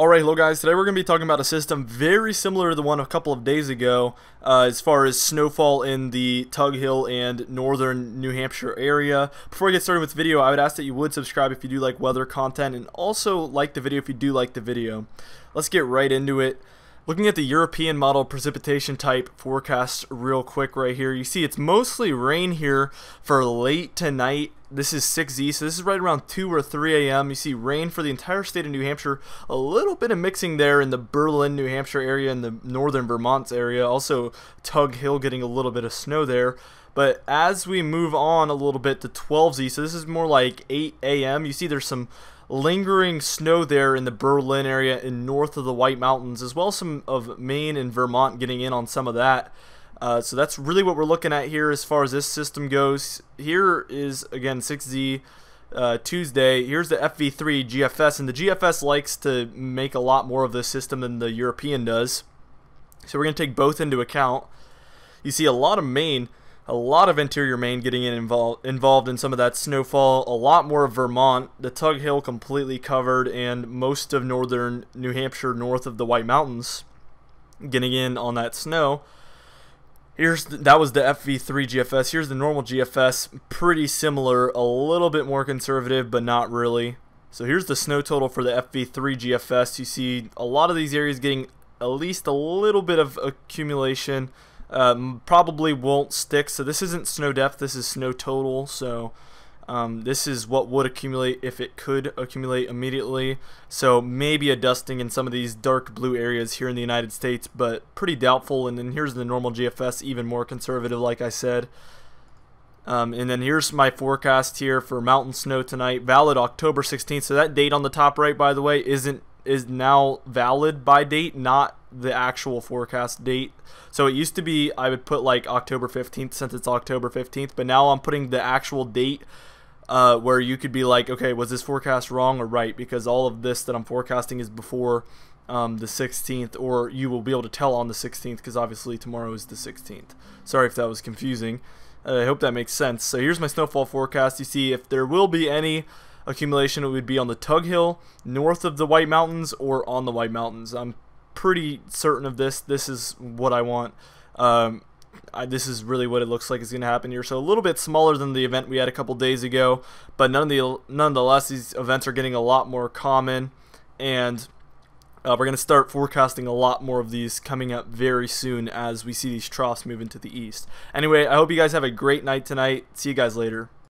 Alright, hello guys. Today we're going to be talking about a system very similar to the one a couple of days ago as far as snowfall in the Tug Hill and northern New Hampshire area. Before we get started with the video, I would ask that you would subscribe if you do like weather content, and also like the video if you do like the video. Let's get right into it. Looking at the European model precipitation type forecast real quick right here, you see it's mostly rain here for late tonight. This is 6Z, so this is right around 2 or 3 a.m. You see rain for the entire state of New Hampshire. A little bit of mixing there in the Berlin, New Hampshire area and the northern Vermont area. Also, Tug Hill getting a little bit of snow there. But as we move on a little bit to 12Z, so this is more like 8 a.m., you see there's some lingering snow there in the Berlin area and north of the White Mountains, as well as some of Maine and Vermont getting in on some of that. So that's really what we're looking at here as far as this system goes. Here is, again, 6Z Tuesday. Here's the FV3 GFS, and the GFS likes to make a lot more of this system than the European does. So we're going to take both into account. You see a lot of Maine, a lot of interior Maine getting involved in some of that snowfall, a lot more of Vermont, the Tug Hill completely covered, and most of northern New Hampshire north of the White Mountains getting in on that snow. That was the FV3 GFS. Here's the normal GFS, pretty similar, a little bit more conservative, but not really. So here's the snow total for the FV3 GFS. You see a lot of these areas getting at least a little bit of accumulation. Probably won't stick, so this isn't snow depth, this is snow total. So this is what would accumulate if it could accumulate immediately. So maybe a dusting in some of these dark blue areas here in the United States, but pretty doubtful. And then here's the normal GFS, even more conservative, like I said. And then here's my forecast here for mountain snow tonight, valid October 16th. So that date on the top right, by the way, is now valid by date, not the actual forecast date. So it used to be I would put like October 15th since it's October 15th, but now I'm putting the actual date where you could be like, okay, was this forecast wrong or right? Because all of this that I'm forecasting is before the 16th, or you will be able to tell on the 16th, because obviously tomorrow is the 16th. Sorry if that was confusing. I hope that makes sense. So here's my snowfall forecast. You see, if there will be any accumulation, it would be on the Tug Hill, north of the White Mountains, or on the White Mountains. I'm pretty certain of this. This is what I want. This is really what it looks like is going to happen here. So a little bit smaller than the event we had a couple days ago, but nonetheless, these events are getting a lot more common, and we're going to start forecasting a lot more of these coming up very soon as we see these troughs move into the east. Anyway, I hope you guys have a great night tonight. See you guys later.